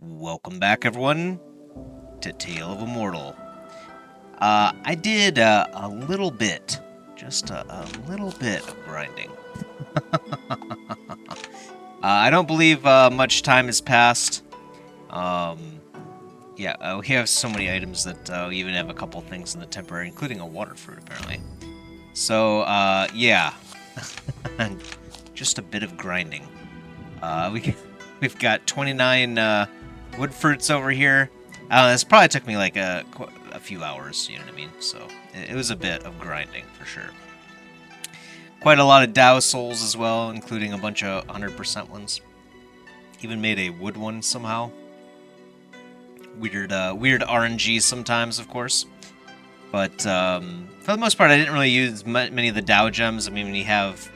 Welcome back, everyone, to Tale of Immortal. I did a little bit, just a little bit of grinding. I don't believe much time has passed. Yeah, we have so many items that we even have a couple things in the temporary, including a water fruit, apparently. So, yeah, just a bit of grinding. We've got 29 wood fruits over here. This probably took me like a few hours, you know what I mean? So it was a bit of grinding for sure. Quite a lot of Dao souls as well, including a bunch of 100% ones. Even made a wood one somehow. Weird RNG sometimes, of course. But for the most part, I didn't really use many of the Dao gems. I mean, we have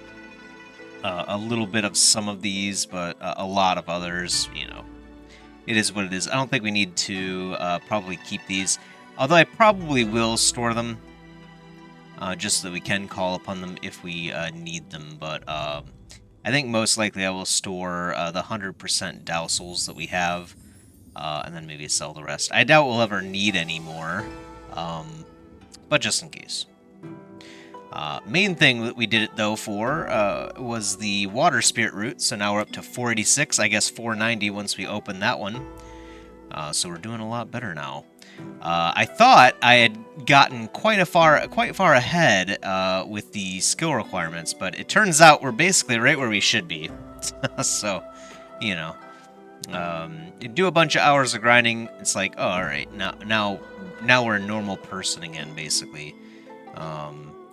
a little bit of some of these, but a lot of others, you know. It is what it is. I don't think we need to probably keep these. Although I probably will store them. Just so that we can call upon them if we need them. But I think most likely I will store the 100% Dao souls that we have. And then maybe sell the rest. I doubt we'll ever need any more. But just in case. Main thing that we did it, though, for was the water spirit root. So now we're up to 486. I guess 490 once we open that one. So we're doing a lot better now. I thought I had gotten quite far ahead with the skill requirements, but it turns out we're basically right where we should be. So, you know, you do a bunch of hours of grinding. It's like, oh, all right, now we're a normal person again, basically.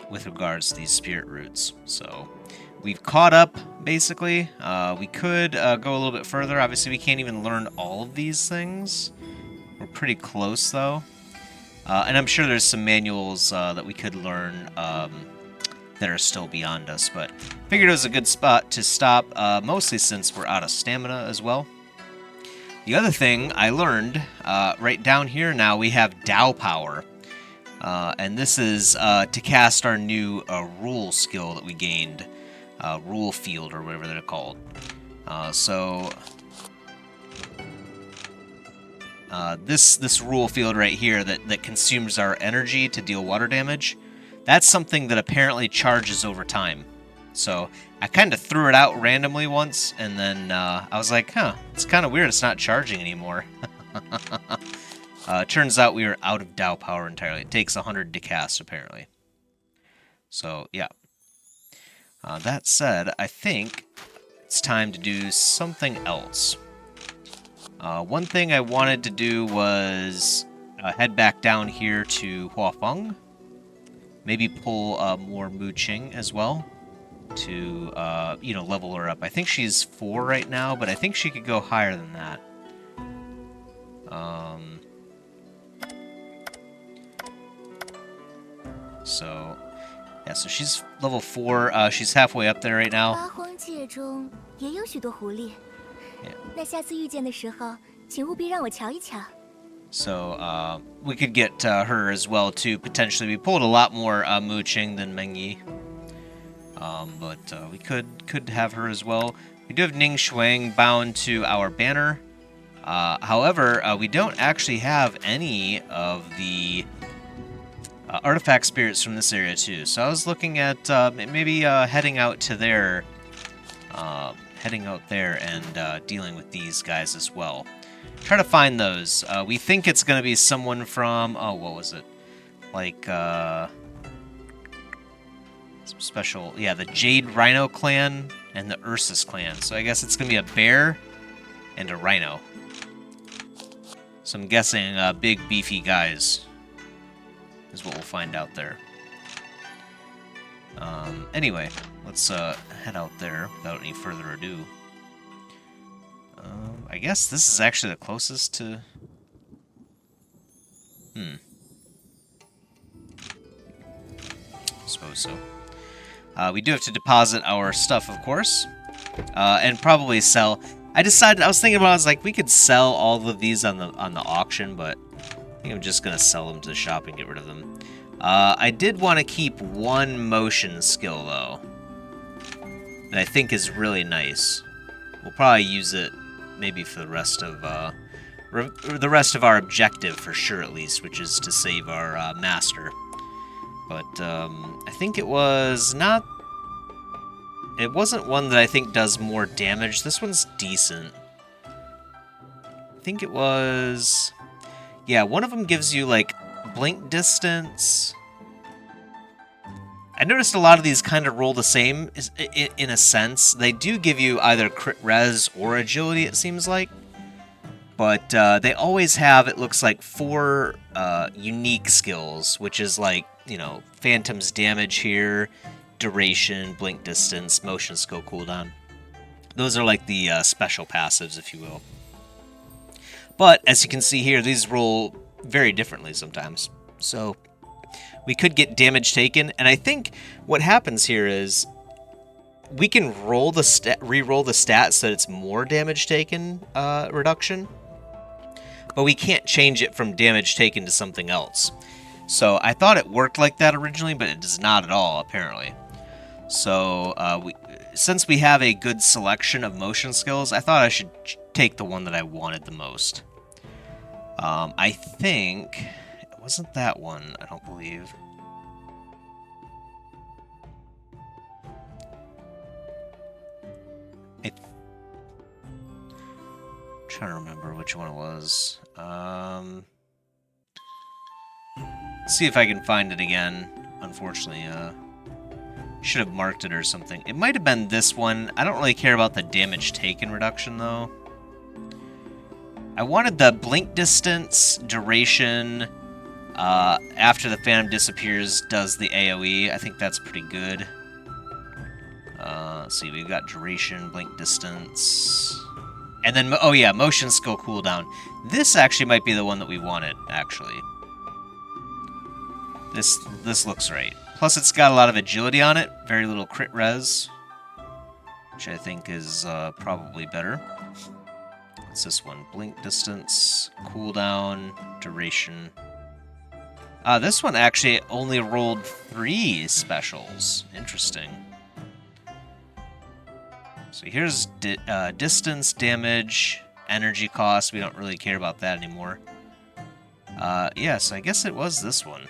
With regards to these spirit roots. So we've caught up, basically. We could go a little bit further. Obviously, we can't even learn all of these things. We're pretty close, though. And I'm sure there's some manuals that we could learn that are still beyond us. But figured it was a good spot to stop, mostly since we're out of stamina as well. The other thing I learned, right down here now, we have Dao Power. And this is to cast our new rule skill that we gained. Rule field, or whatever they're called. This rule field right here that consumes our energy to deal water damage, that's something that apparently charges over time. So I kind of threw it out randomly once, and then I was like, huh, it's kind of weird it's not charging anymore. Turns out we were out of Dao power entirely. It takes 100 to cast, apparently. So, yeah. That said, I think it's time to do something else. One thing I wanted to do was head back down here to Huafeng. Maybe pull more Mu Qing as well to, level her up. I think she's 4 right now, but I think she could go higher than that. So, yeah, so she's level 4. She's halfway up there right now. Yeah. So, we could get her as well, too, potentially. We pulled a lot more Mu Qing than Mengyi. But we could have her as well. We do have Ning Shuang bound to our banner. However, we don't actually have any of the artifact spirits from this area too. So I was looking at maybe heading out there and dealing with these guys as well. Try to find those. We think it's going to be someone from, what was it? Like, some special, yeah, the Jade Rhino clan and the Ursus clan. So I guess it's going to be a bear and a rhino. So I'm guessing big, beefy guys is what we'll find out there. Anyway, let's head out there without any further ado. I guess this is actually the closest to... Suppose so. We do have to deposit our stuff, of course, and probably sell. I was thinking about, I was like, we could sell all of these on the auction, but I think I'm just gonna sell them to the shop and get rid of them. I did want to keep one motion skill, though, that I think is really nice. We'll probably use it maybe for the rest of our objective for sure, at least, which is to save our master. But I think it was not. It wasn't one that I think does more damage. This one's decent. I think it was. Yeah, one of them gives you like blink distance. I noticed a lot of these kind of roll the same in a sense. They do give you either crit res or agility, it seems like. But they always have, it looks like, 4 unique skills, which is like, you know, Phantom's damage here, duration, blink distance, motion skill cooldown. Those are like the special passives, if you will. But as you can see here, these roll very differently sometimes. So we could get damage taken, and I think what happens here is we can roll the re-roll the stat so that it's more damage taken reduction, but we can't change it from damage taken to something else. So I thought it worked like that originally, but it does not at all, apparently. So since we have a good selection of motion skills, I thought I should take the one that I wanted the most. I think it wasn't that one, I don't believe. I'm trying to remember which one it was. See if I can find it again. Unfortunately, should have marked it or something. It might have been this one. I don't really care about the damage taken reduction, though. I wanted the blink distance, duration, after the Phantom disappears, does the AoE. I think that's pretty good. Let's see, we've got duration, blink distance, and then, oh yeah, motion skill cooldown. This actually might be the one that we wanted, actually. This looks right. Plus, it's got a lot of agility on it, very little crit res, which I think is probably better. What's this one? Blink distance, cooldown, duration. This one actually only rolled 3 specials. Interesting. So here's distance, damage, energy cost. We don't really care about that anymore. Yeah, so I guess it was this one.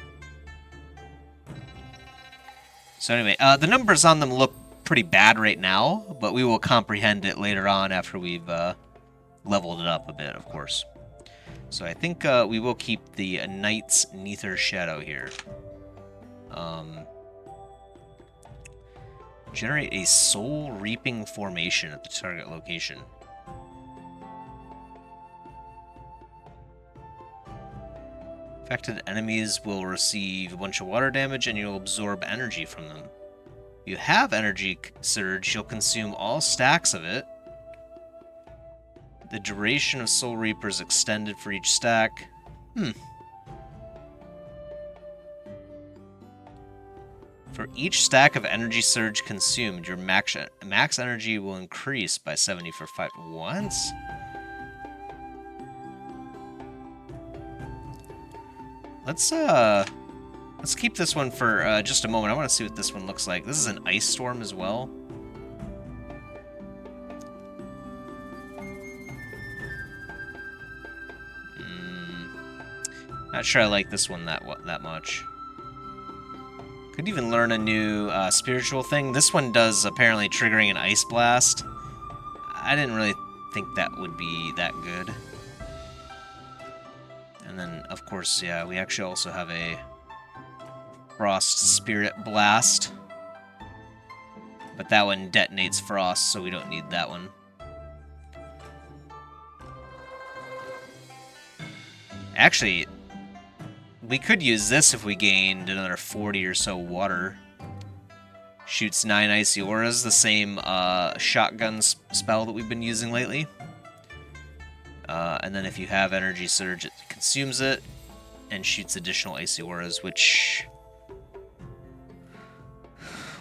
So anyway, the numbers on them look pretty bad right now, but we will comprehend it later on after we've leveled it up a bit, of course. So I think we will keep the Knight's Nether Shadow here. Generate a soul reaping formation at the target location. Affected enemies will receive a bunch of water damage and you'll absorb energy from them. If you have energy surge, you'll consume all stacks of it. The duration of Soul Reaper is extended for each stack. For each stack of energy surge consumed, your max energy will increase by 70 for 5 once. Let's keep this one for just a moment. I want to see what this one looks like. This is an ice storm as well. Not sure I like this one that much. Could even learn a new spiritual thing. This one does apparently triggering an ice blast. I didn't really think that would be that good. And then, of course, yeah, we actually also have a Frost Spirit Blast. But that one detonates Frost, so we don't need that one. Actually, we could use this if we gained another 40 or so water. Shoots 9 icy auras, the same shotgun spell that we've been using lately. And then if you have energy surge, it consumes it and shoots additional icy auras, which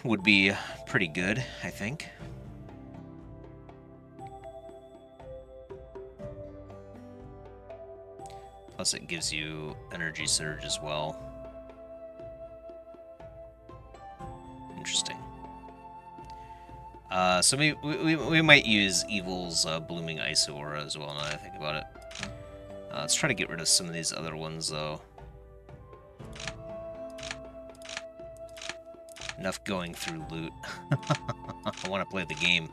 would be pretty good, I think. Plus it gives you energy surge as well. So we might use Evil's Blooming Ice Aura as well, now that I think about it. Let's try to get rid of some of these other ones, though. Enough going through loot. I want to play the game.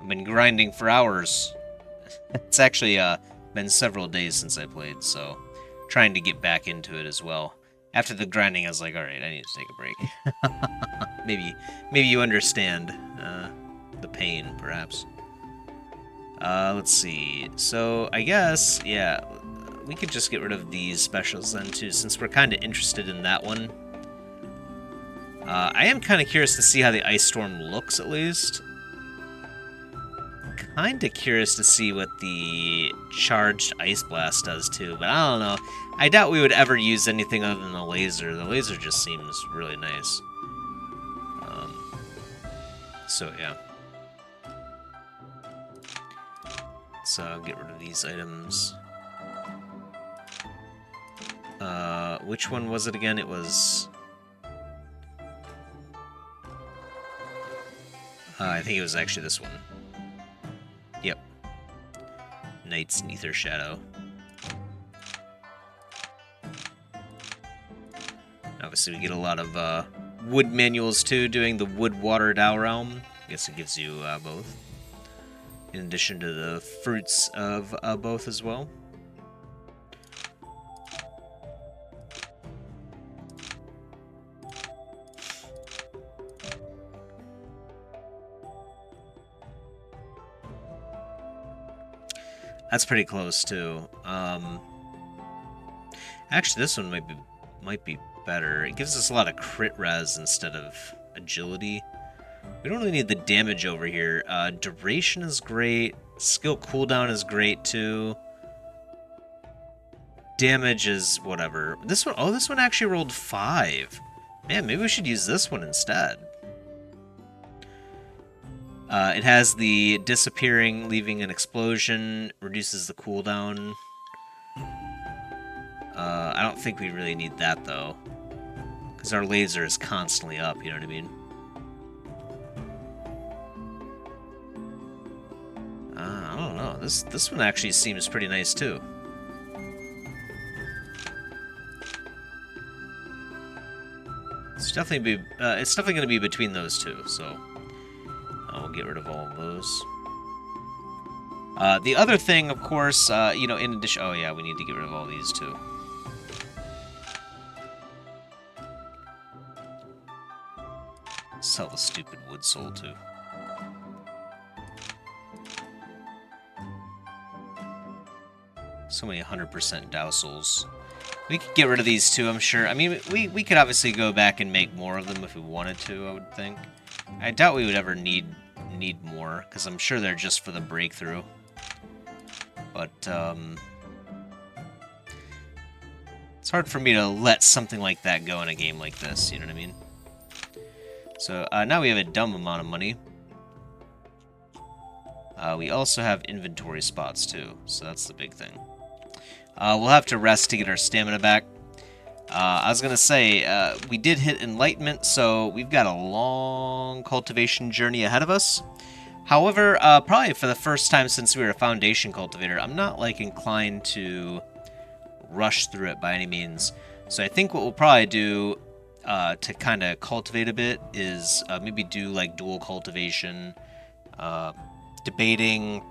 I've been grinding for hours. It's actually been several days since I played, so trying to get back into it as well. After the grinding, I was like, alright, I need to take a break. maybe you understand the pain, perhaps. Let's see. So, I guess, yeah, we could just get rid of these specials then, too, since we're kind of interested in that one. I am kind of curious to see how the Ice Storm looks, at least. Kind of curious to see what the Charged Ice Blast does, too, but I don't know. I doubt we would ever use anything other than the laser. The laser just seems really nice. So, yeah. So, get rid of these items. Which one was it again? It was... I think it was actually this one. Yep. Knight's Nether Shadow. Obviously, we get a lot of wood manuals too, doing the Wood Water Dow Realm. I guess it gives you both. In addition to the fruits of both as well. That's pretty close too. Actually, this one might be better. It gives us a lot of crit res instead of agility. We don't really need the damage over here. Duration is great. Skill cooldown is great too. Damage is whatever. This one, oh, this one actually rolled 5. Man, maybe we should use this one instead. It has the disappearing, leaving an explosion, reduces the cooldown. I don't think we really need that, though. Because our laser is constantly up, you know what I mean? I don't know. This one actually seems pretty nice, too. It's definitely going to be between those two, so... I'll get rid of all of those. The other thing, of course, you know, in addition... Oh, yeah, we need to get rid of all these, too. Sell the stupid wood soul, too. So many 100% Dow souls. We could get rid of these, too, I'm sure. I mean, we could obviously go back and make more of them if we wanted to, I would think. I doubt we would ever need more, because I'm sure they're just for the breakthrough. But, it's hard for me to let something like that go in a game like this, you know what I mean? So, now we have a dumb amount of money. We also have inventory spots, too, so that's the big thing. We'll have to rest to get our stamina back. I was going to say, we did hit enlightenment, so we've got a long cultivation journey ahead of us. However, probably for the first time since we were a foundation cultivator, I'm not, like, inclined to rush through it by any means. So I think what we'll probably do to kind of cultivate a bit is maybe do, like, dual cultivation, debating,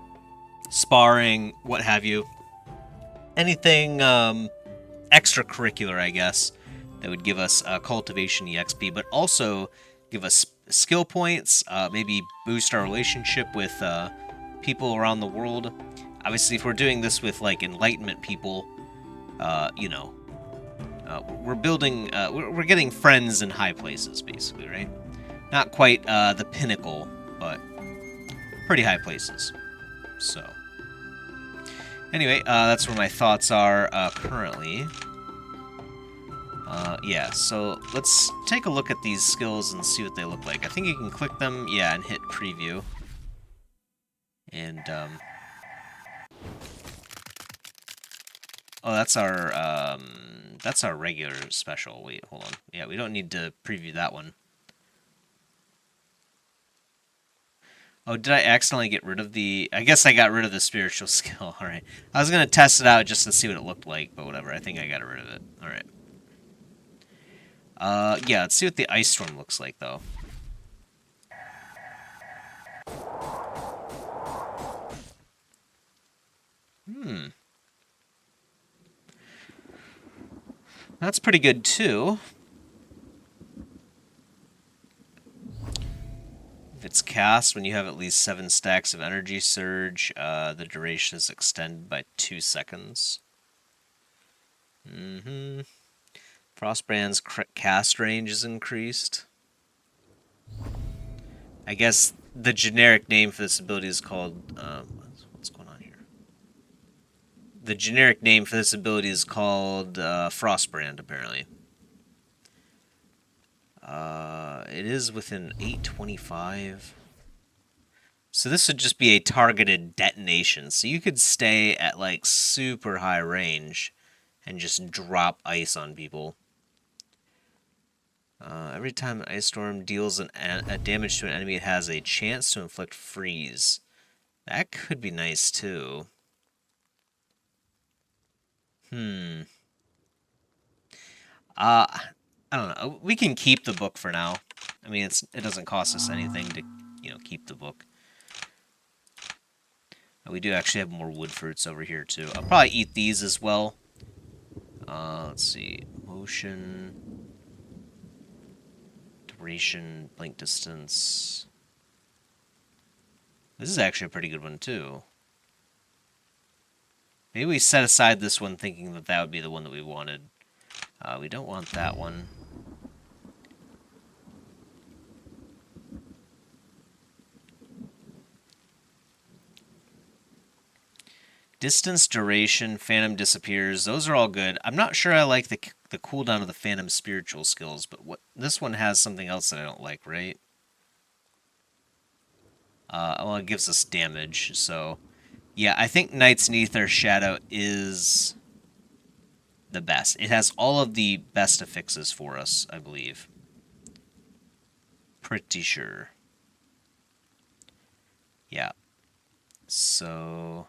sparring, what have you. Anything extracurricular, I guess, that would give us cultivation EXP, but also give us skill points, maybe boost our relationship with people around the world. Obviously, if we're doing this with, like, enlightenment people, you know, we're building, we're getting friends in high places, basically, right? Not quite the pinnacle, but pretty high places. So, anyway, that's where my thoughts are currently. Yeah, so let's take a look at these skills and see what they look like. I think you can click them, yeah, and hit preview. And, oh, that's our regular special. Wait, hold on. Yeah, we don't need to preview that one. Oh, did I accidentally get rid of the... I guess I got rid of the spiritual skill. Alright. I was going to test it out just to see what it looked like, but whatever. I think I got rid of it. Alright. Yeah, let's see what the ice storm looks like, though. That's pretty good, too. If it's cast when you have at least 7 stacks of energy surge, the duration is extended by 2 seconds. Frostbrand's cast range is increased. I guess the generic name for this ability is called... what's going on here? The generic name for this ability is called Frostbrand, apparently. It is within 825. So this would just be a targeted detonation. So you could stay at like super high range and just drop ice on people. Every time an ice storm deals a damage to an enemy, it has a chance to inflict freeze. That could be nice too. I don't know. We can keep the book for now. I mean, it doesn't cost us anything to, keep the book. We do actually have more wood fruits over here too. I'll probably eat these as well. Let's see. Motion. Duration. Blink distance. This is actually a pretty good one too. Maybe we set aside this one thinking that that would be the one that we wanted. We don't want that one. Distance, duration, phantom disappears. Those are all good. I'm not sure I like the cooldown of the phantom spiritual skills, but this one has something else that I don't like, right? Well, it gives us damage, so... Yeah, I think Knight's Nether Shadow is the best. It has all of the best affixes for us, I believe. Pretty sure. Yeah. So...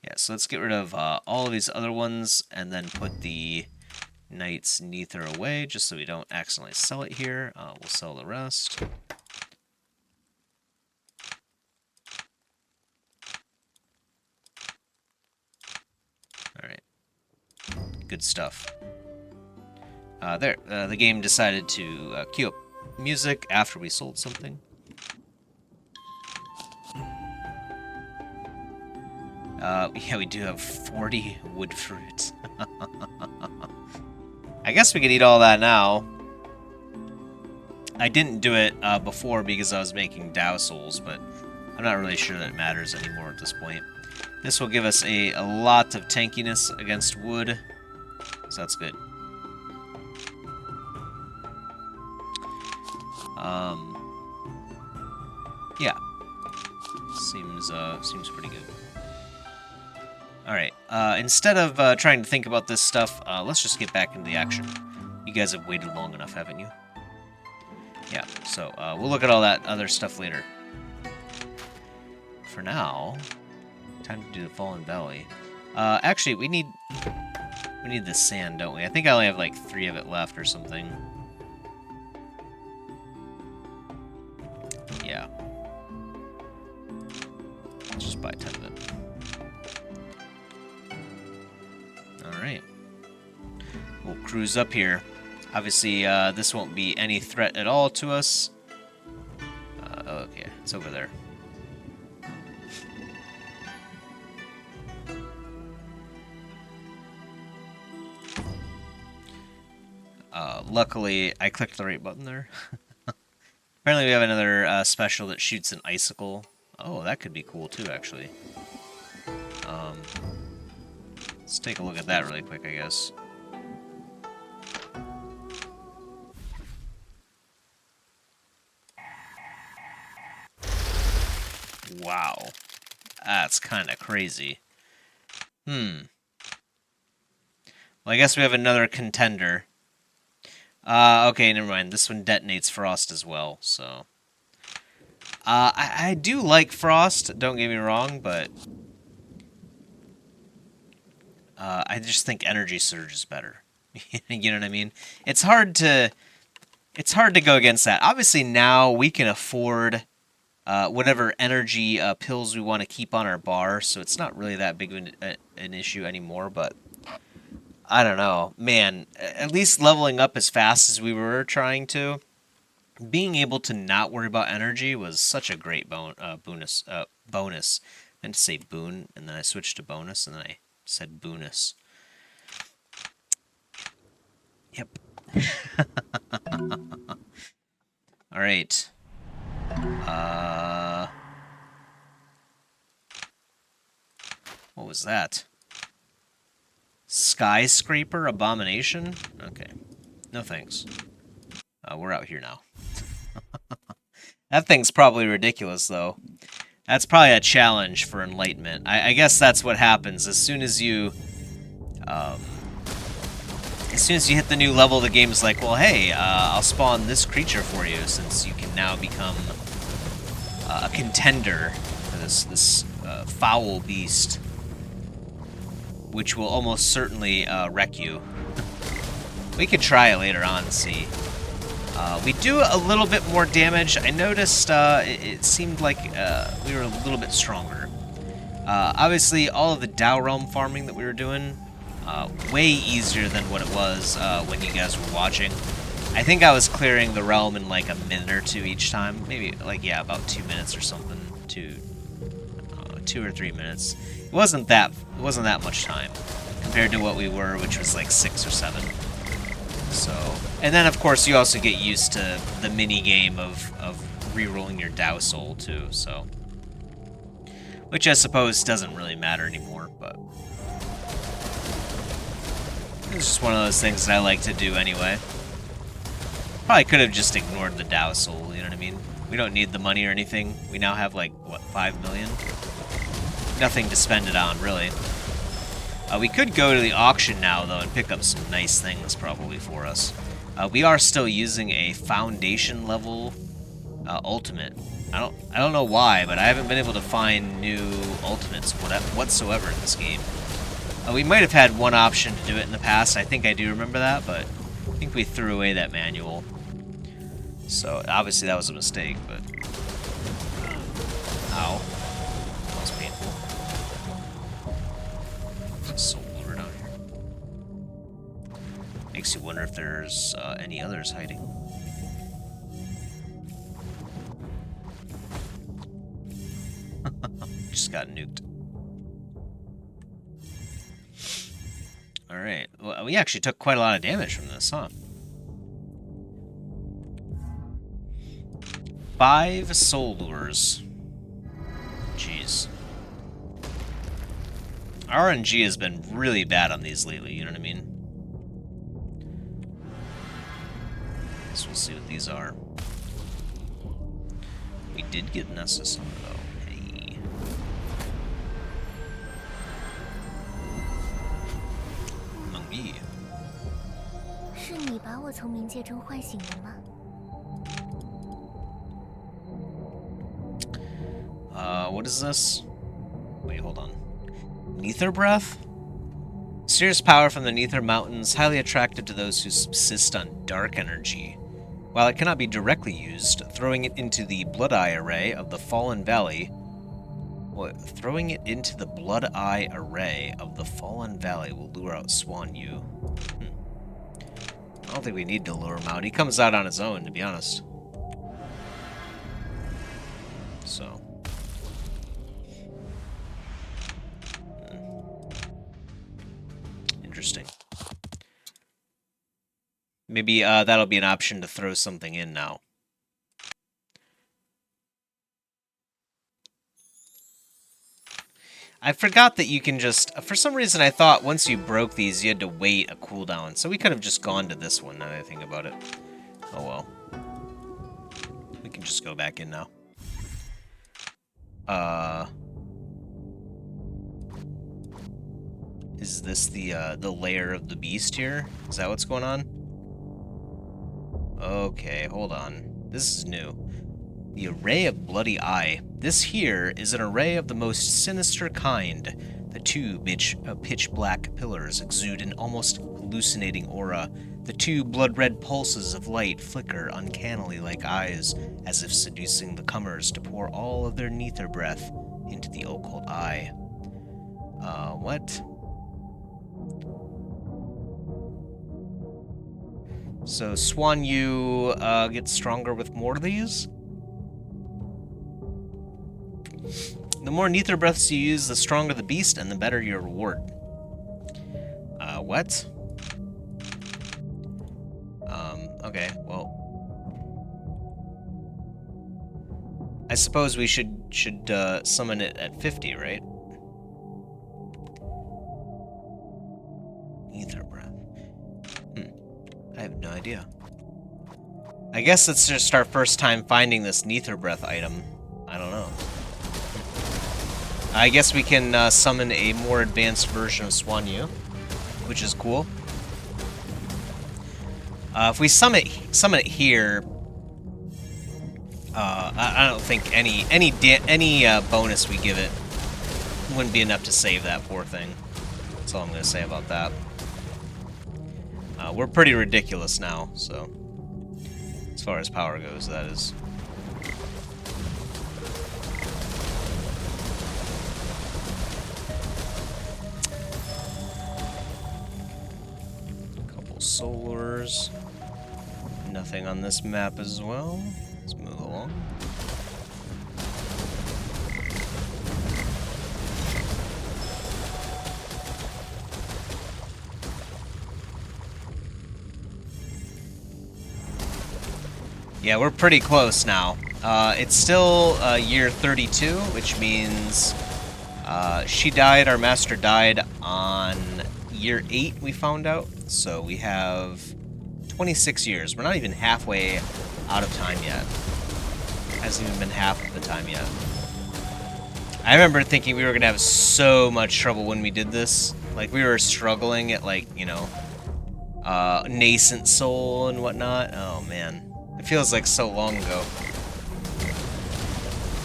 Yeah, so let's get rid of all of these other ones and then put the Knight's Nether away just so we don't accidentally sell it here. We'll sell the rest. Alright. Good stuff. The game decided to queue up music after we sold something. Yeah, we do have 40 wood fruits. I guess we could eat all that now. I didn't do it before because I was making Dow souls, but I'm not really sure that it matters anymore at this point. This will give us a lot of tankiness against wood, so that's good. Yeah, seems pretty good. All right. Instead of trying to think about this stuff, let's just get back into the action. You guys have waited long enough, haven't you? Yeah. So we'll look at all that other stuff later. For now, time to do the Fallen Valley. Actually, we need the sand, don't we? I think I only have like 3 of it left or something. Yeah. Let's just buy 10 of it. Alright. We'll cruise up here. Obviously, this won't be any threat at all to us. Okay, it's over there. Luckily, I clicked the right button there. Apparently we have another special that shoots an icicle. Oh, that could be cool too, actually. Let's take a look at that really quick, I guess. Wow. That's kind of crazy. Well, I guess we have another contender. Okay, never mind. This one detonates frost as well, so... I do like frost, don't get me wrong, but... I just think energy surge is better. You know what I mean? It's hard to... It's hard to go against that. Obviously, now we can afford whatever energy pills we want to keep on our bar, so it's not really that big of an issue anymore, but I don't know. Man, at least leveling up as fast as we were trying to, being able to not worry about energy was such a great bonus. I meant to say boon, and then I switched to bonus, and then I said bonus. Yep. All right. What was that? Skyscraper abomination? Okay. No thanks. We're out here now. That thing's probably ridiculous, though. That's probably a challenge for enlightenment. I guess that's what happens as soon as you... as soon as you hit the new level, the game's like, well, hey, I'll spawn this creature for you, since you can now become a contender for this foul beast, which will almost certainly wreck you. We could try it later on and see. We do a little bit more damage. I noticed it seemed like we were a little bit stronger. Obviously, all of the Dow Realm farming that we were doing, way easier than what it was when you guys were watching. I think I was clearing the realm in like a minute or two each time. Maybe, like, yeah, about 2 minutes or something. 2 or 3 minutes. It wasn't that much time compared to what we were, which was like 6 or 7. So, and then of course you also get used to the mini game of re-rolling your Dow Soul too. So, which I suppose doesn't really matter anymore, but it's just one of those things that I like to do anyway. Probably could have just ignored the Dow Soul, you know what I mean? We don't need the money or anything. We now have like, what, 5 million? Nothing to spend it on, really. We could go to the auction now, though, and pick up some nice things, probably, for us. We are still using a foundation level ultimate. I don't know why, but I haven't been able to find new ultimates whatsoever in this game. We might have had one option to do it in the past. I think I do remember that, but I think we threw away that manual. So, obviously that was a mistake, but... Ow. That was painful. There's a soul lure down here. Makes you wonder if there's any others hiding. Just got nuked. Alright. Well, we actually took quite a lot of damage from this, huh? 5 soul lures. Jeez. RNG has been really bad on these lately, you know what I mean? So we'll see what these are. We did get an SSR though. Hey. Mengyi. 是你把我从冥界中唤醒的吗？ What is this? Wait, hold on. Nether breath? Serious power from the Nether Mountains, highly attractive to those who subsist on dark energy. While it cannot be directly used, throwing it into the Blood Eye array of the Fallen Valley... What? Throwing it into the Blood Eye array of the Fallen Valley will lure out Swan Yu. I don't think we need to lure him out. He comes out on his own, to be honest. So... Interesting. Maybe that'll be an option to throw something in now. I forgot that you can just... For some reason, I thought once you broke these, you had to wait a cooldown. So we could have just gone to this one, now that I think about it. Oh well. We can just go back in now. Is this the lair of the beast here? Is that what's going on? Okay, hold on. This is new. The Array of Bloody Eye. This here is an array of the most sinister kind. The two pitch black pillars exude an almost hallucinating aura. The two blood-red pulses of light flicker uncannily like eyes, as if seducing the comers to pour all of their nether breath into the occult eye. What? So Swan Yu gets stronger with more of these? The more nether breaths you use, the stronger the beast and the better your reward. What? Okay, well. I suppose we should summon it at 50, right? Nether breath. I have no idea. I guess it's just our first time finding this nether breath item. I don't know. I guess we can summon a more advanced version of Swan Yu, which is cool. If we summon it here, I don't think any bonus we give it wouldn't be enough to save that poor thing. That's all I'm gonna say about that. We're pretty ridiculous now, so as far as power goes, that is. Solars. Nothing on this map as well. Let's move along. Yeah, we're pretty close now. It's still year 32, which means she died, our master died on year 8, we found out. So we have 26 years. We're not even halfway out of time yet. Hasn't even been half of the time yet. I remember thinking we were going to have so much trouble when we did this. Like, we were struggling at, like, you know, nascent soul and whatnot. Oh, man. It feels like so long ago.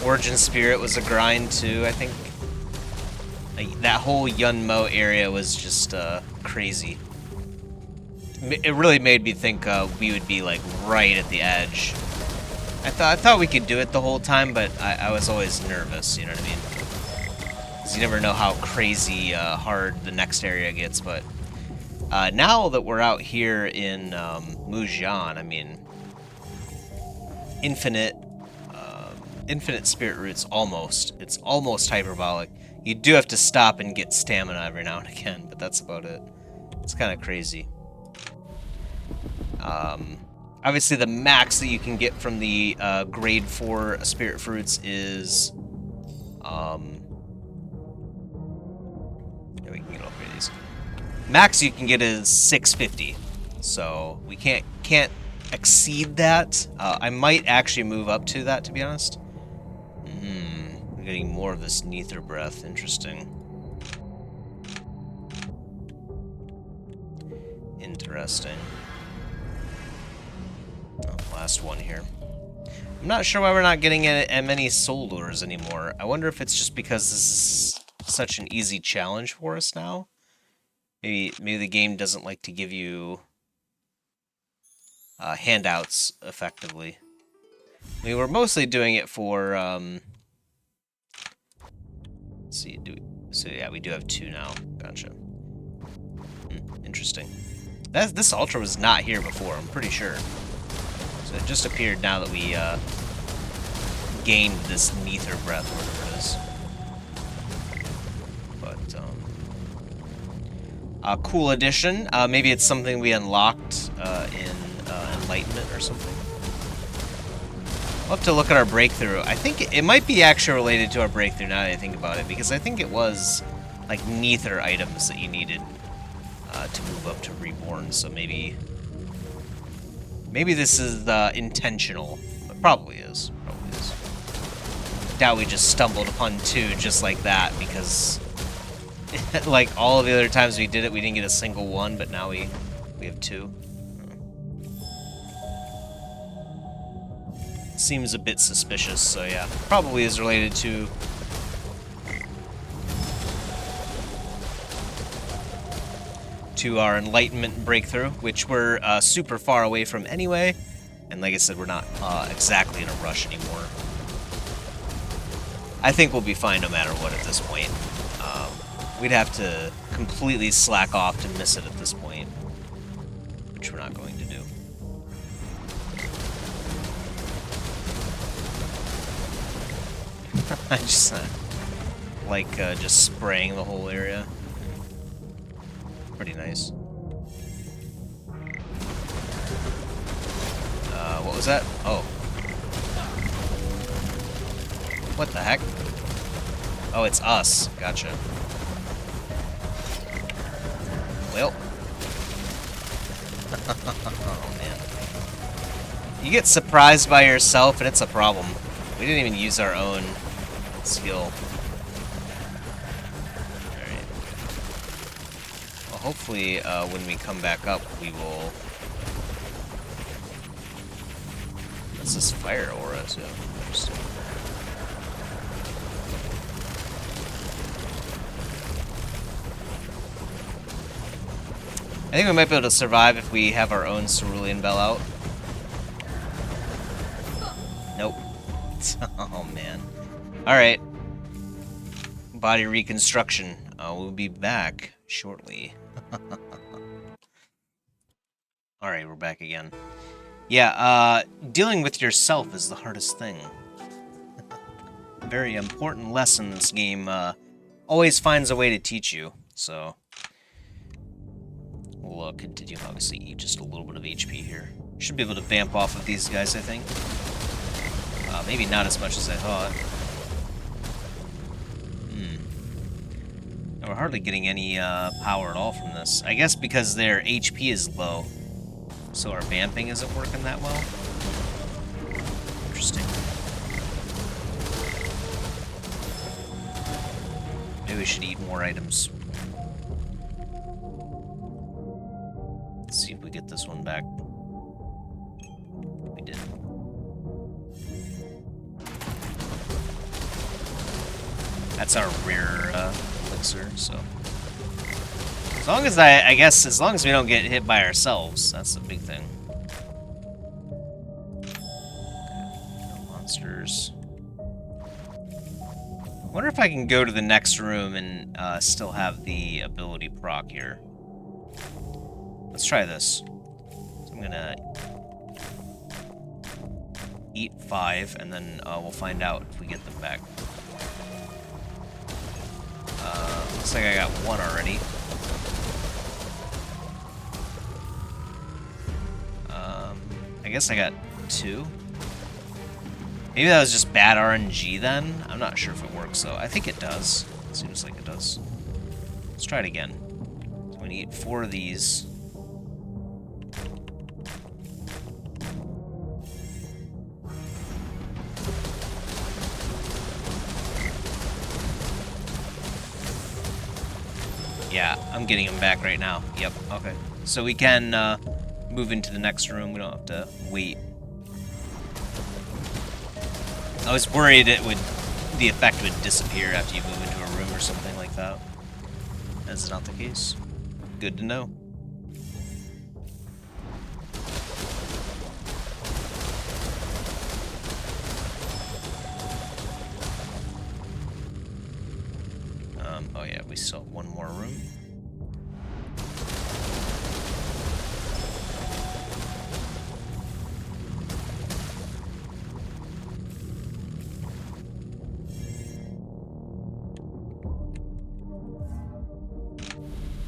Origin Spirit was a grind, too, I think. Like, that whole Yunmo area was just crazy. It really made me think we would be like right at the edge. I thought we could do it the whole time, but I was always nervous. You know what I mean? Because you never know how crazy hard the next area gets. But now that we're out here in Mujian, I mean, infinite spirit roots almost. It's almost hyperbolic. You do have to stop and get stamina every now and again, but that's about it. It's kind of crazy. Obviously, the max that you can get from the grade 4 spirit fruits is yeah, we can get all 3 of these. Max you can get is 650, so we can't exceed that. I might actually move up to that, to be honest. We're getting more of this nether breath. Interesting. Interesting. Oh, last one here. I'm not sure why we're not getting many soul lures anymore. I wonder if it's just because this is such an easy challenge for us now. Maybe the game doesn't like to give you handouts effectively. I mean, we're mostly doing it for let's see, so yeah, we do have 2 now. Gotcha. Interesting. This ultra was not here before, I'm pretty sure. So it just appeared now that we gained this nether breath, or whatever it is. But cool addition. Maybe it's something we unlocked in enlightenment or something. We'll have to look at our breakthrough. I think it might be actually related to our breakthrough now that I think about it, because I think it was like nether items that you needed to move up to reborn. So maybe this is intentional. It probably is. Probably is. Doubt we just stumbled upon 2 just like that, because like all of the other times we did it, we didn't get a single one, but now we have 2. seems a bit suspicious, so yeah. Probably is related to our enlightenment breakthrough, which we're super far away from anyway. And like I said, we're not exactly in a rush anymore. I think we'll be fine no matter what at this point. We'd have to completely slack off to miss it at this point, which we're not going to do. I just like just spraying the whole area. Pretty nice. What was that? Oh. What the heck? Oh, it's us. Gotcha. Well. Oh, man. You get surprised by yourself, and it's a problem. We didn't even use our own skill. Alright. Well, hopefully, when we come back up, we will... What's this fire aura, too? Interesting. I think we might be able to survive if we have our own cerulean bell out. Nope. Oh, man. Alright. Body reconstruction. We'll be back shortly. Alright, we're back again. Yeah, dealing with yourself is the hardest thing. Very important lesson this game always finds a way to teach you, so... We'll continue, obviously, eat just a little bit of HP here. Should be able to vamp off of these guys, I think. Maybe not as much as I thought. And we're hardly getting any power at all from this. I guess because their HP is low. So our vamping isn't working that well. Interesting. Maybe we should eat more items. Let's see if we get this one back. We did. That's our rare elixir, so... As long as I guess, as long as we don't get hit by ourselves, that's the big thing. No monsters. I wonder if I can go to the next room and still have the ability proc here. Let's try this. So I'm gonna eat 5, and then we'll find out if we get them back. Looks like I got 1 already. I guess I got 2. Maybe that was just bad RNG then? I'm not sure if it works though. I think it does. It seems like it does. Let's try it again. So I'm gonna eat 4 of these. Yeah, I'm getting them back right now. Yep, okay. So we can move into the next room. We don't have to wait. I was worried the effect would disappear after you move into a room or something like that. That's not the case. Good to know. Oh yeah, we still have 1 more room.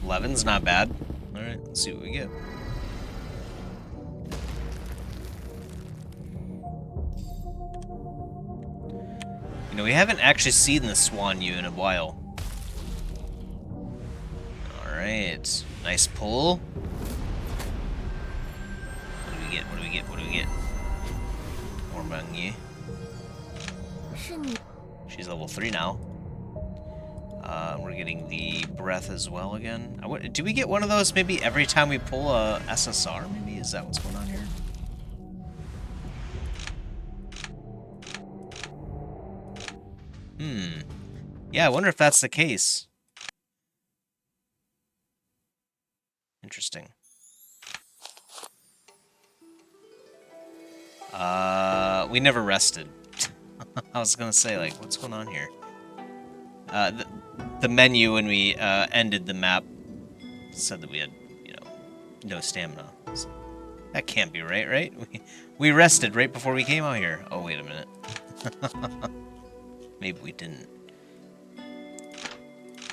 $11's not bad. Alright, let's see what we get. You know, we haven't actually seen the Swan U in a while. Alright. Nice pull. What do we get? What do we get? What do we get? More Mengyi. She's level 3 now. We're getting the breath as well again. Do we get one of those maybe every time we pull a SSR? Maybe? Is that what's going on here? Yeah, I wonder if that's the case. Interesting. We never rested. I was gonna say, like, what's going on here? The menu when we ended the map said that we had, you know, no stamina. So that can't be right, right? We rested right before we came out here. Oh, wait a minute. Maybe we didn't.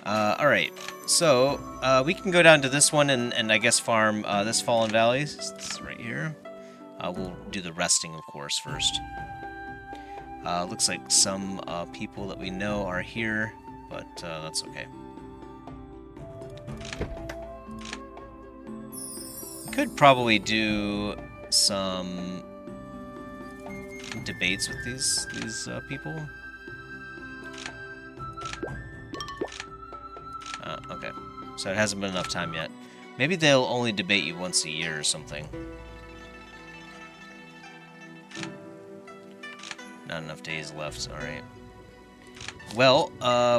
Alright. So, we can go down to this one and I guess farm this Fallen Valley. This is right here. We'll do the resting, of course, first. Looks like some people that we know are here, but that's okay. Could probably do some debates with these people. Okay, so it hasn't been enough time yet. Maybe they'll only debate you once a year or something. Not enough days left, alright. Well,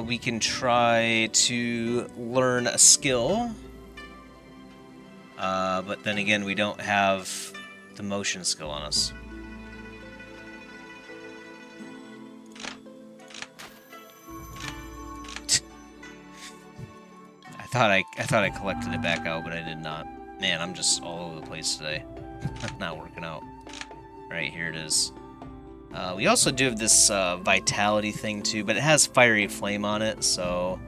we can try to learn a skill. But then again, we don't have the motion skill on us. I thought I collected it back out, but I did not. Man, I'm just all over the place today. Not working out. Right, here it is. We also do have this vitality thing too, but it has fiery flame on it, so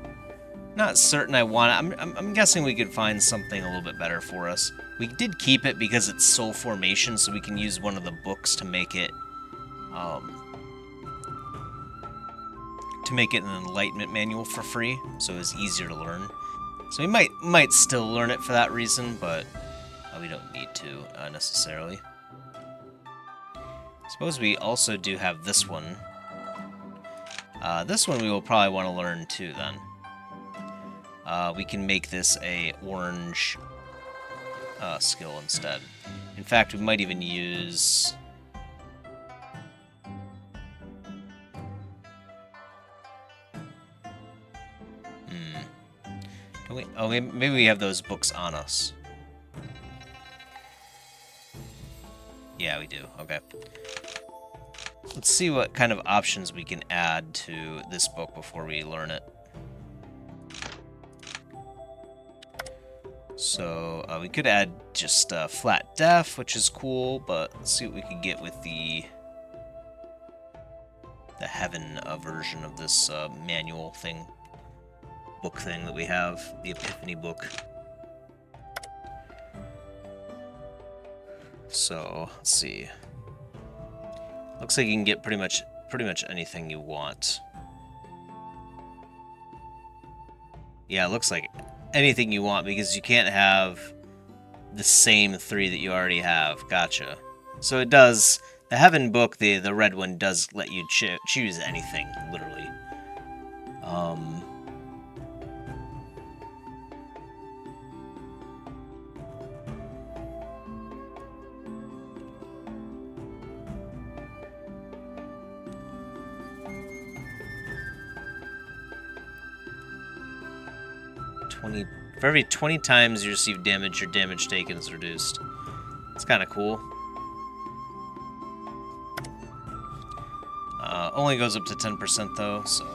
not certain I want it. I'm guessing we could find something a little bit better for us. We did keep it because it's soul formation, so we can use one of the books to make it an enlightenment manual for free, so it's easier to learn. So we might still learn it for that reason, but we don't need to necessarily. Suppose we also do have this one. This one we will probably want to learn too then. We can make this a orange skill instead. In fact, we might even use... Oh, maybe we have those books on us. Yeah, we do. Okay. Let's see what kind of options we can add to this book before we learn it. So, we could add just flat def, which is cool, but let's see what we can get with the heaven version of this manual thing. Book thing that we have, the Epiphany book. So, let's see. Looks like you can get pretty much anything you want. Yeah, it looks like anything you want because you can't have the same 3 that you already have. Gotcha. So it does, the Heaven book, the red one, does let you choose anything, literally. 20. For every 20 times you receive damage, your damage taken is reduced. It's kind of cool. Only goes up to 10% though, so.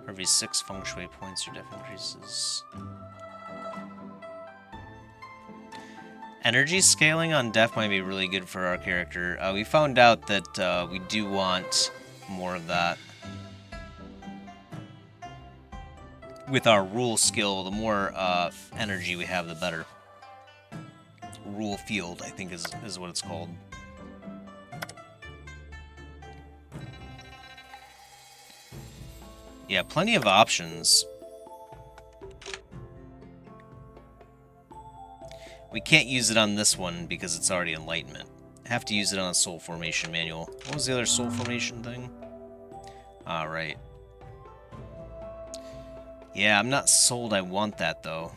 For every 6 feng shui points, your def increases. Energy scaling on def might be really good for our character. We found out that we do want more of that. With our rule skill, the more energy we have, the better. Rule field, I think, is what it's called. Yeah, plenty of options. We can't use it on this one because it's already enlightenment. I have to use it on a soul formation manual. What was the other soul formation thing? Ah, right. Yeah, I'm not sold I want that, though.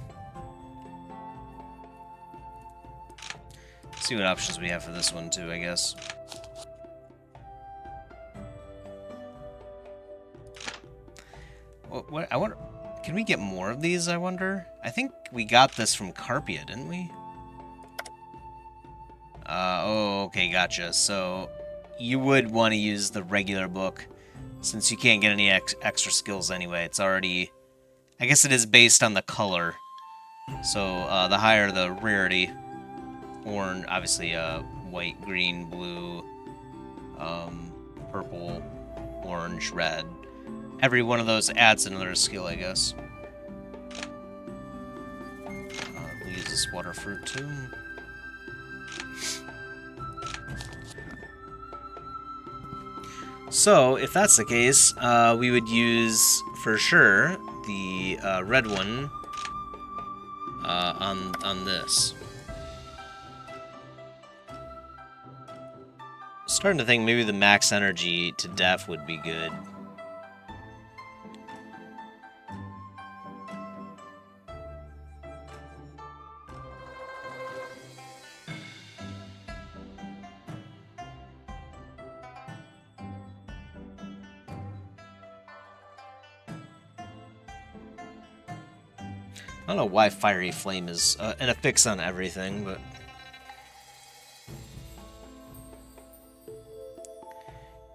See what options we have for this one, too, I guess. What? I wonder. Can we get more of these? I wonder. I think we got this from Carpia, didn't we? Oh, okay, gotcha. So you would want to use the regular book, since you can't get any extra skills anyway. It's already... I guess it is based on the color. So the higher the rarity, orange, obviously white, green, blue, purple, orange, red. Every one of those adds another skill, I guess. We'll use this water fruit too. So, if that's the case, we would use, for sure, the red one on this. Starting to think maybe the max energy to def would be good. I don't know why Fiery Flame is an affix on everything, but...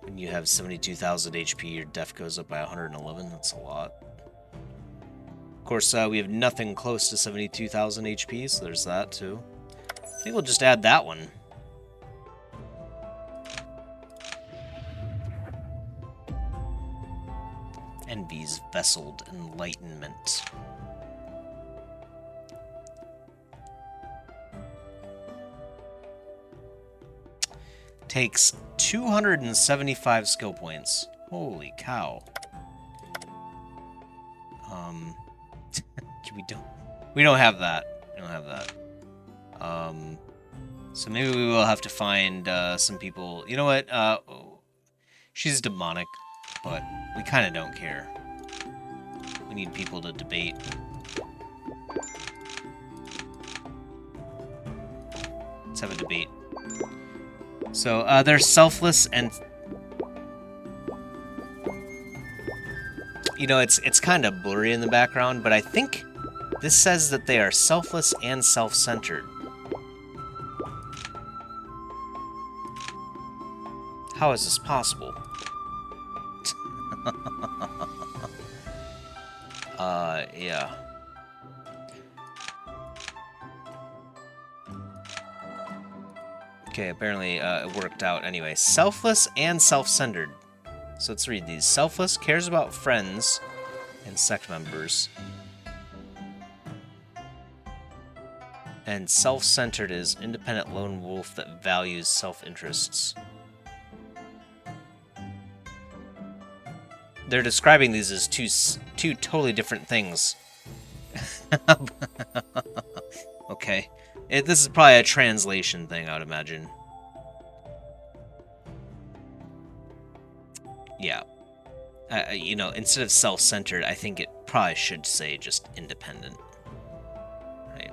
When you have 72,000 HP, your def goes up by 111. That's a lot. Of course, we have nothing close to 72,000 HP, so there's that, too. I think we'll just add that one. Envy's Vesseled Enlightenment. Takes 275 skill points. Holy cow. We don't have that. We don't have that. So maybe we will have to find some people. You know what? She's demonic, but we kind of don't care. We need people to debate. Let's have a debate. So, they're selfless and... You know, it's kind of blurry in the background, but I think this says that they are selfless and self-centered. How is this possible? Yeah. Okay, apparently it worked out anyway. Selfless and self-centered. So let's read these. Selfless cares about friends and sect members. And self-centered is independent lone wolf that values self-interests. They're describing these as two totally different things. Okay. This is probably a translation thing, I would imagine. Yeah. You know, instead of self-centered, I think it probably should say just independent. Right.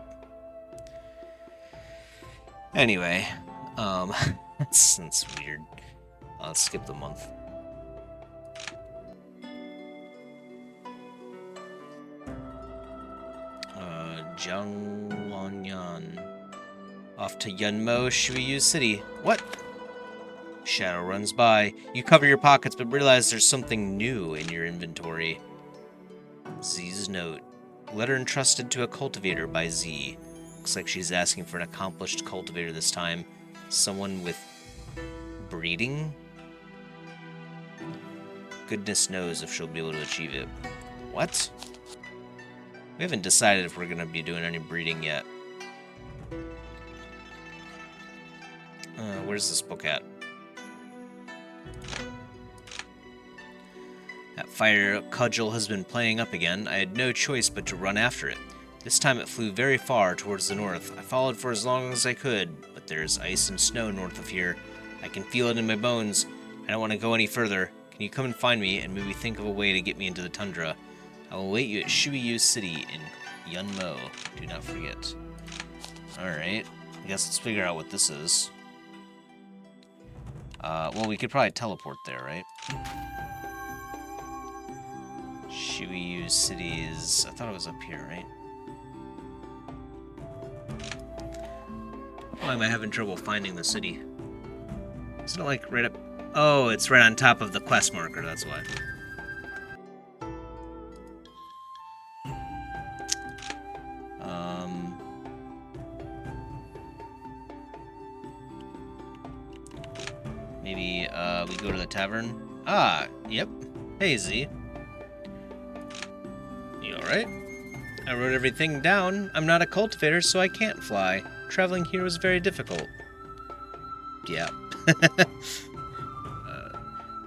Anyway, that's weird. Let's skip the month. Jiangwanyan. Off to Yunmo, Shuyu City. What? Shadow runs by. You cover your pockets, but realize there's something new in your inventory. Z's note. Letter entrusted to a cultivator by Z. Looks like she's asking for an accomplished cultivator this time. Someone with breeding? Goodness knows if she'll be able to achieve it. What? We haven't decided if we're going to be doing any breeding yet. Where's this book at? That fire cudgel has been playing up again. I had no choice but to run after it. This time it flew very far towards the north. I followed for as long as I could, but there's ice and snow north of here. I can feel it in my bones. I don't want to go any further. Can you come and find me and maybe think of a way to get me into the tundra? I will await you at Shuyu City in Yunmo. Do not forget. Alright. I guess let's figure out what this is. Well, we could probably teleport there, right? Shuyu cities. I thought it was up here, right? Why am I having trouble finding the city? Isn't it like right up... Oh, it's right on top of the quest marker, that's why. Maybe we go to the tavern. Ah, yep. Hey, Z. You alright? I wrote everything down. I'm not a cultivator, so I can't fly. Traveling here was very difficult. Yeah.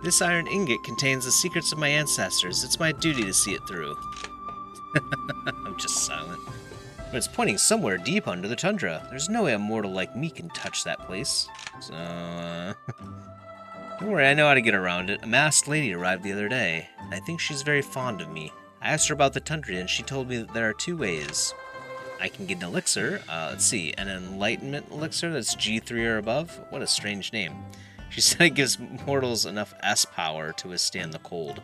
This iron ingot contains the secrets of my ancestors. It's my duty to see it through. I'm just silent. But it's pointing somewhere deep under the tundra. There's no way a mortal like me can touch that place. So, don't worry, I know how to get around it. A masked lady arrived the other day, and I think she's very fond of me. I asked her about the tundra, and she told me that there are two ways. I can get an elixir, let's see, an enlightenment elixir that's G3 or above? What a strange name. She said it gives mortals enough S power to withstand the cold.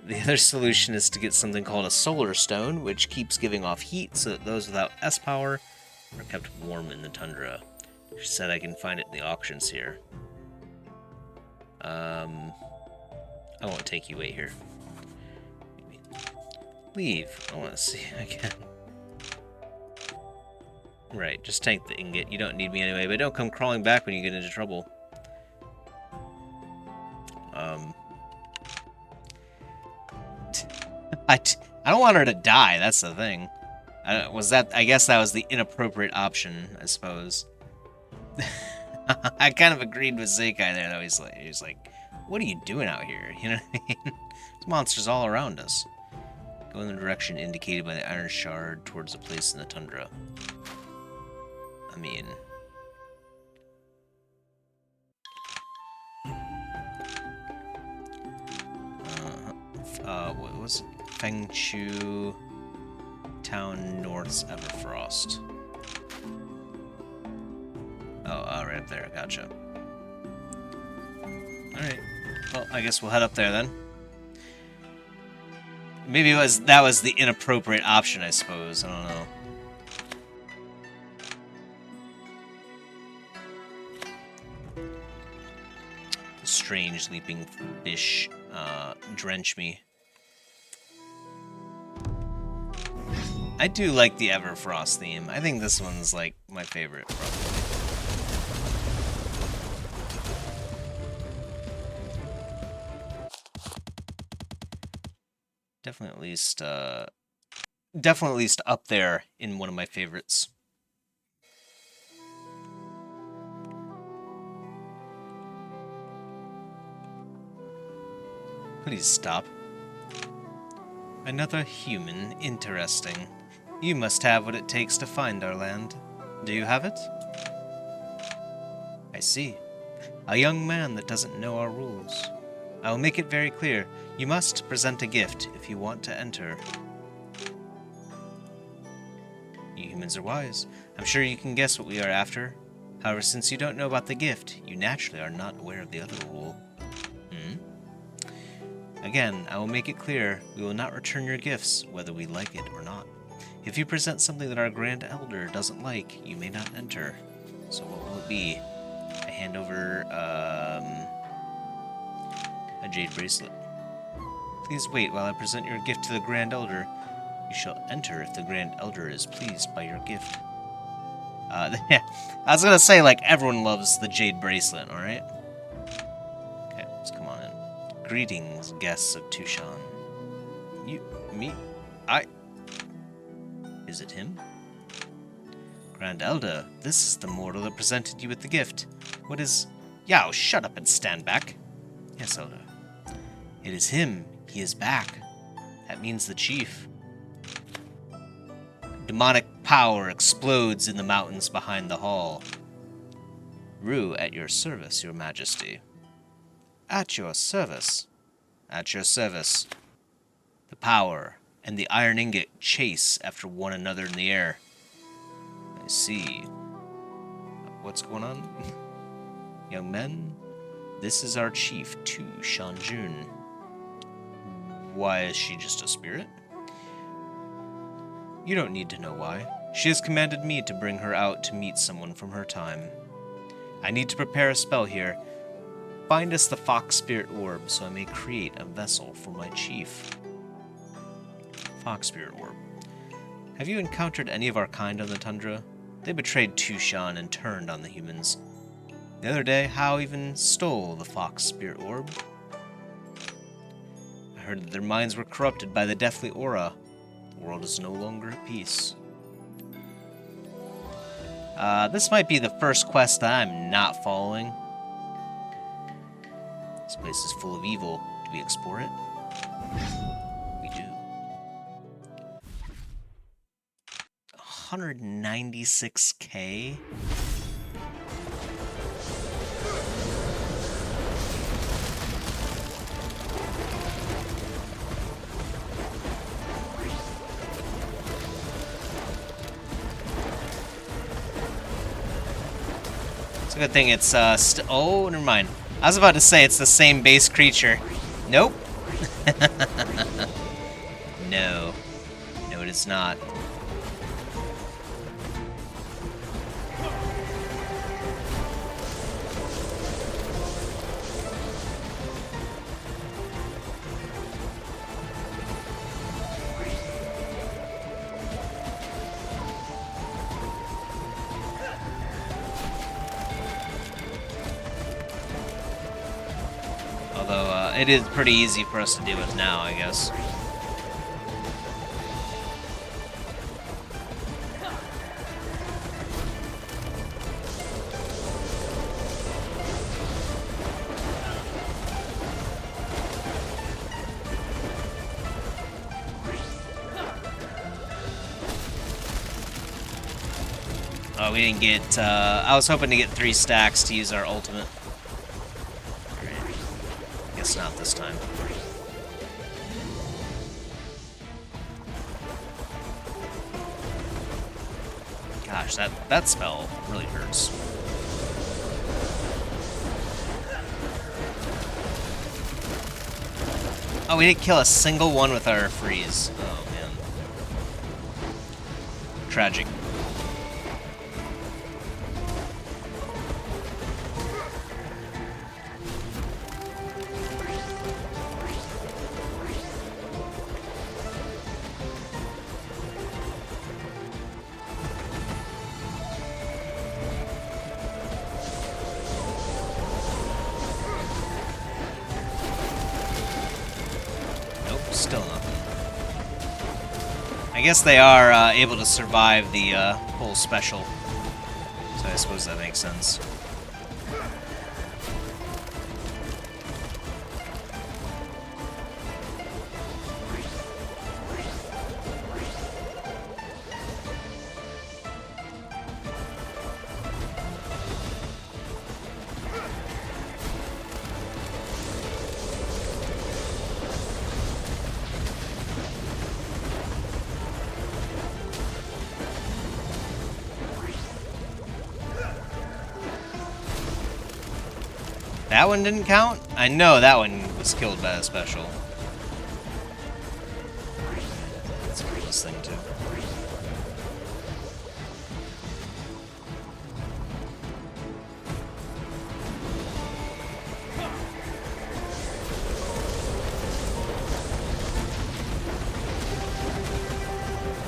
The other solution is to get something called a solar stone, which keeps giving off heat so that those without S power are kept warm in the tundra. She said I can find it in the auctions here. I won't take you. Wait here. Leave. I want to see again. Right, just tank the ingot. You don't need me anyway, but don't come crawling back when you get into trouble. I don't want her to die, that's the thing. I guess that was the inappropriate option, I suppose. I kind of agreed with Zeikai there, though. He's like, what are you doing out here? You know what I mean? There's monsters all around us. Go in the direction indicated by the iron shard towards a place in the tundra. I mean... what was it? Fengchu Town North's Everfrost. Oh, right up there. Gotcha. Alright. Well, I guess we'll head up there then. Maybe that was the inappropriate option, I suppose. I don't know. The strange leaping fish drench me. I do like the Everfrost theme. I think this one's like my favorite, probably. Definitely at least up there in one of my favorites. Please stop. Another human, interesting. You must have what it takes to find our land. Do you have it? I see. A young man that doesn't know our rules. I will make it very clear. You must present a gift if you want to enter. You humans are wise. I'm sure you can guess what we are after. However, since you don't know about the gift, you naturally are not aware of the other rule. Again, I will make it clear, we will not return your gifts, whether we like it or not. If you present something that our Grand Elder doesn't like, you may not enter. So what will it be? I hand over, a jade bracelet. Please wait while I present your gift to the Grand Elder. You shall enter if the Grand Elder is pleased by your gift. I was gonna say, like, everyone loves the jade bracelet, alright? Okay, let's come on in. Greetings, guests of Tushan. Is it him? Grand Elder, this is the mortal that presented you with the gift. What is... Yao, shut up and stand back. Yes, Elder. It is him. He is back. That means the chief. Demonic power explodes in the mountains behind the hall. Rue, at your service, your majesty. At your service. At your service. The power and the iron ingot chase after one another in the air. I see. What's going on? Young men, this is our chief, Tu Shanjun. Why is she just a spirit? You don't need to know why. She has commanded me to bring her out to meet someone from her time. I need to prepare a spell here. Find us the fox spirit orb so I may create a vessel for my chief. Fox spirit orb. Have you encountered any of our kind on the tundra? They betrayed Tushan and turned on the humans. The other day, Hao even stole the fox spirit orb. I heard that their minds were corrupted by the deathly aura. The world is no longer at peace. This might be the first quest that I'm not following. This place is full of evil. Do we explore it? We do. 196k? It's a good thing it's, oh, never mind. I was about to say it's the same base creature. Nope. No. No, it is not. Although, it is pretty easy for us to deal with now, I guess. Oh, we didn't get, I was hoping to get 3 stacks to use our ultimate. Alright. Guess not this time. Gosh, that spell really hurts. Oh, we didn't kill a single one with our freeze. Oh, man. Tragic. Still nothing. I guess they are able to survive the whole special, so I suppose that makes sense. That one didn't count? I know that one was killed by a special. Let's kill this thing too.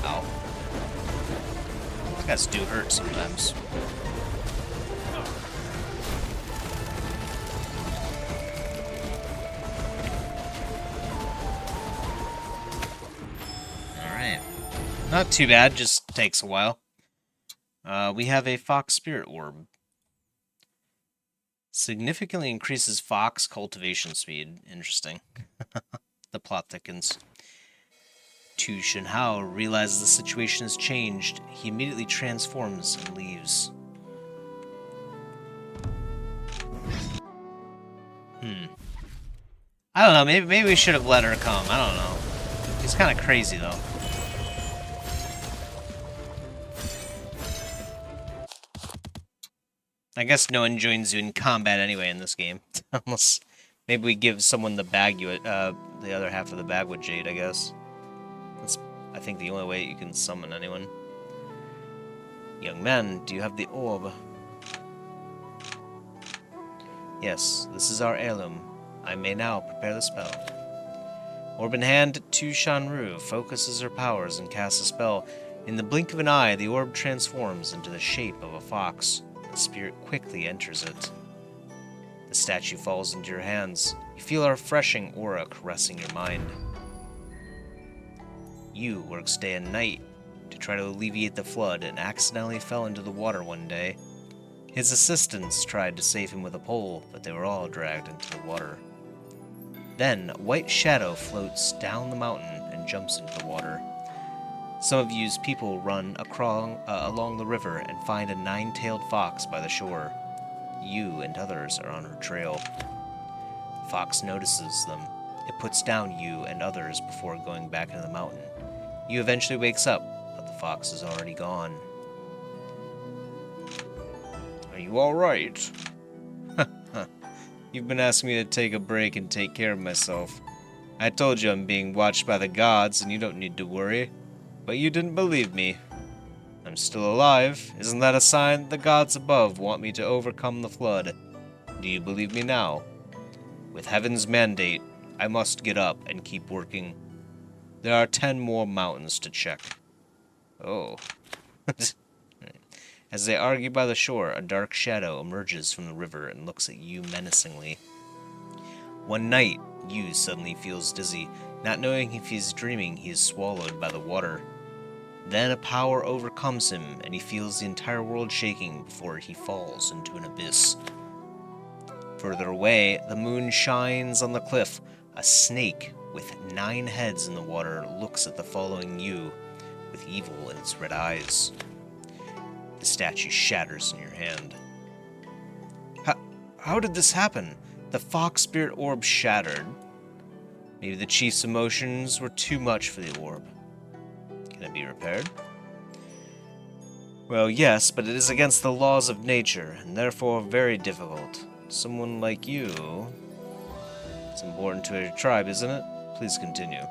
Ow. These guys do hurt sometimes. Not too bad, just takes a while. We have a fox spirit orb. Significantly increases fox cultivation speed. Interesting. The plot thickens. Tushan Hao realizes the situation has changed. He immediately transforms and leaves. I don't know, maybe we should have let her come. I don't know. He's kind of crazy, though. I guess no one joins you in combat anyway in this game. Unless Maybe we give someone the bag, the other half of the bag with jade, I guess. That's, I think, the only way you can summon anyone. Young man, do you have the orb? Yes, this is our heirloom. I may now prepare the spell. Orb in hand, Tushan focuses her powers and casts a spell. In the blink of an eye, the orb transforms into the shape of a fox. The spirit quickly enters it. The statue falls into your hands. You feel a refreshing aura caressing your mind. You works day and night to try to alleviate the flood and accidentally fell into the water one day. His assistants tried to save him with a pole, but they were all dragged into the water. Then, a white shadow floats down the mountain and jumps into the water. Some of you's people run along the river and find a nine-tailed fox by the shore. You and others are on her trail. The fox notices them. It puts down you and others before going back into the mountain. You eventually wakes up, but the fox is already gone. Are you alright? You've been asking me to take a break and take care of myself. I told you I'm being watched by the gods and you don't need to worry. But you didn't believe me. I'm still alive. Isn't that a sign that the gods above want me to overcome the flood? Do you believe me now? With heaven's mandate, I must get up and keep working. There are 10 more mountains to check. Oh. As they argue by the shore, a dark shadow emerges from the river and looks at you menacingly. One night, you suddenly feels dizzy. Not knowing if he's dreaming, he is swallowed by the water. Then a power overcomes him, and he feels the entire world shaking before he falls into an abyss. Further away, the moon shines on the cliff. A snake with 9 heads in the water looks at the following you with evil in its red eyes. The statue shatters in your hand. How did this happen? The fox spirit orb shattered. Maybe the chief's emotions were too much for the orb. Can it be repaired? Well, yes, but it is against the laws of nature, and therefore very difficult. Someone like you... It's important to your tribe, isn't it? Please continue.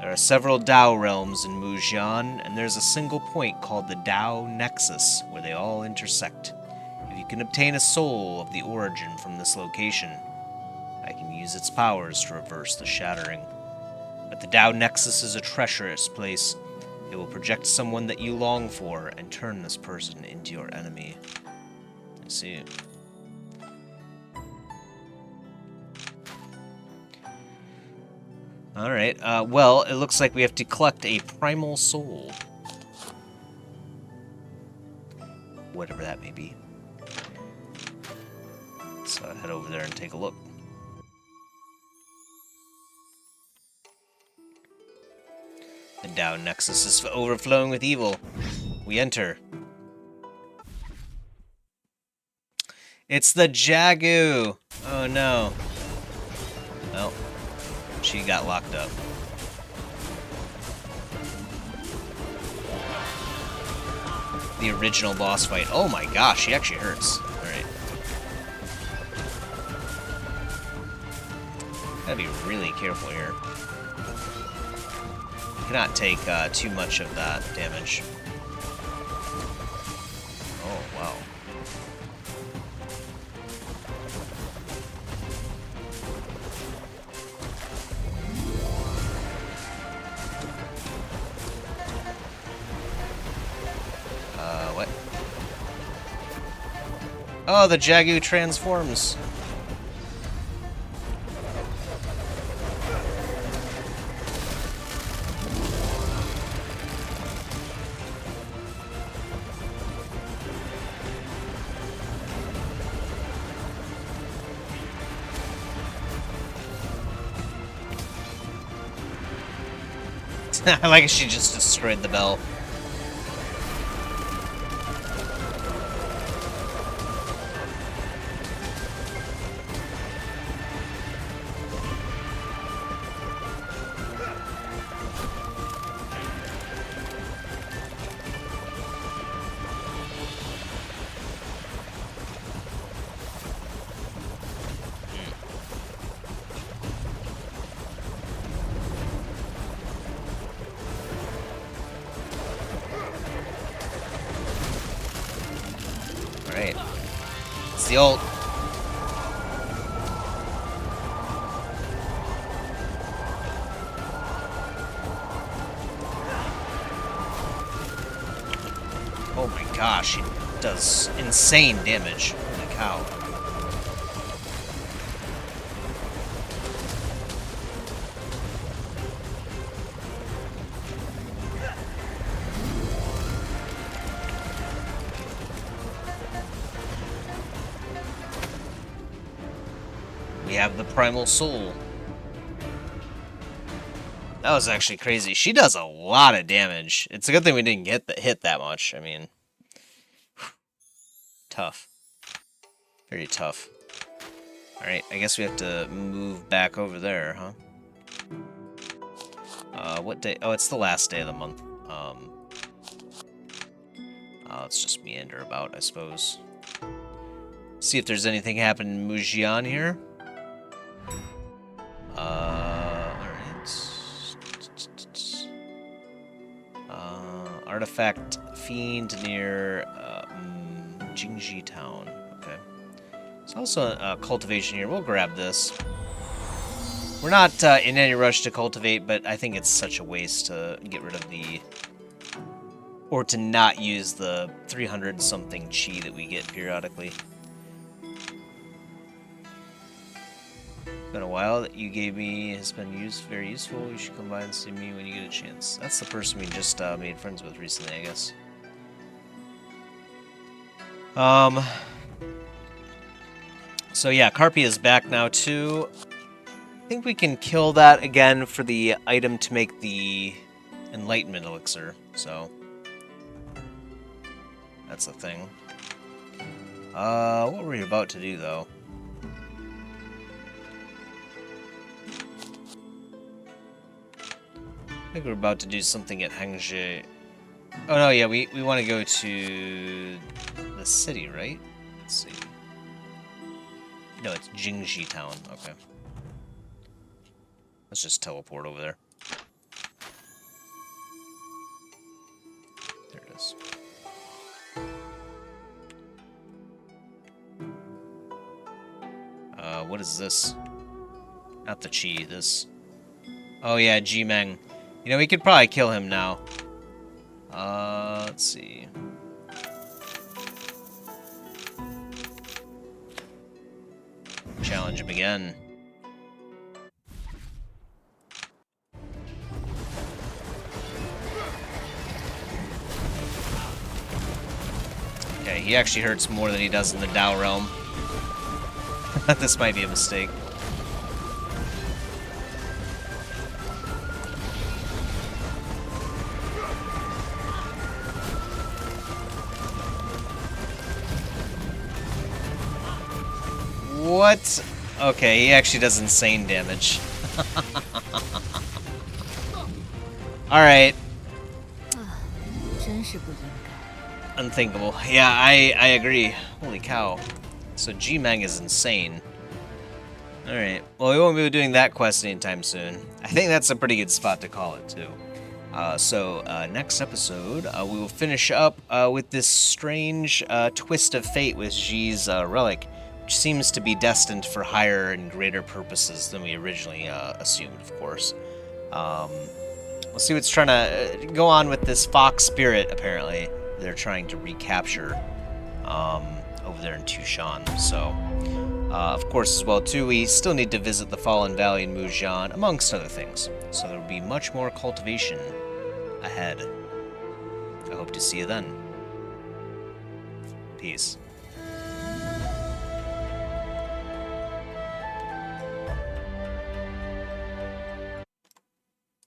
There are several Dao realms in Mujian, and there's a single point called the Dao Nexus, where they all intersect. If you can obtain a soul of the origin from this location, I can use its powers to reverse the shattering. But the Dao Nexus is a treacherous place. It will project someone that you long for and turn this person into your enemy. I see. Alright, well, it looks like we have to collect a primal soul. Whatever that may be. So head over there and take a look. The Dao Nexus is overflowing with evil. We enter. It's the Jagu! Oh no. Well, she got locked up. The original boss fight. Oh my gosh, she actually hurts. Alright. Gotta be really careful here. Cannot take too much of that damage. Oh, wow. What? Oh, the Jagu transforms. I like she just destroyed the bell. That's the ult. Oh my gosh, he does insane damage. Holy cow. We have the Primal Soul. That was actually crazy. She does a lot of damage. It's a good thing we didn't hit that much. I mean, tough. Very tough. Alright, I guess we have to move back over there, huh? What day? Oh, it's the last day of the month. Let's just meander about, I suppose. See if there's anything happening in Mujian here. Alright. Artifact Fiend near Jingji Town. Okay. There's also a cultivation here. We'll grab this. We're not in any rush to cultivate, but I think it's such a waste to get rid of the... or to not use the 300-something chi that we get periodically. Been a while that you gave me has been very useful. You should come by and see me when you get a chance. That's the person we just made friends with recently, I guess. So yeah, Carpi is back now too. I think we can kill that again for the item to make the enlightenment elixir. So that's the thing. What were we about to do though? I think we're about to do something at Hangzhou. Oh no, yeah, we want to go to the city, right? Let's see. No, it's Jingji Town. Okay. Let's just teleport over there. There it is. What is this? Not the Chi, this. Oh yeah, G-Meng. You know, we could probably kill him now. Let's see. Challenge him again. Okay, he actually hurts more than he does in the Dao realm. This might be a mistake. What? Okay, he actually does insane damage. Alright. Unthinkable. Yeah, I agree. Holy cow. So G-Meng is insane. Alright. Well, we won't be doing that quest anytime soon. I think that's a pretty good spot to call it, too. Next episode, we will finish up with this strange twist of fate with Xi's relic, which seems to be destined for higher and greater purposes than we originally assumed, of course. We'll see what's trying to go on with this fox spirit, apparently. They're trying to recapture over there in Tushan. So, of course, as well, too, we still need to visit the Fallen Valley in Mujian, amongst other things. So there will be much more cultivation ahead. I hope to see you then. Peace.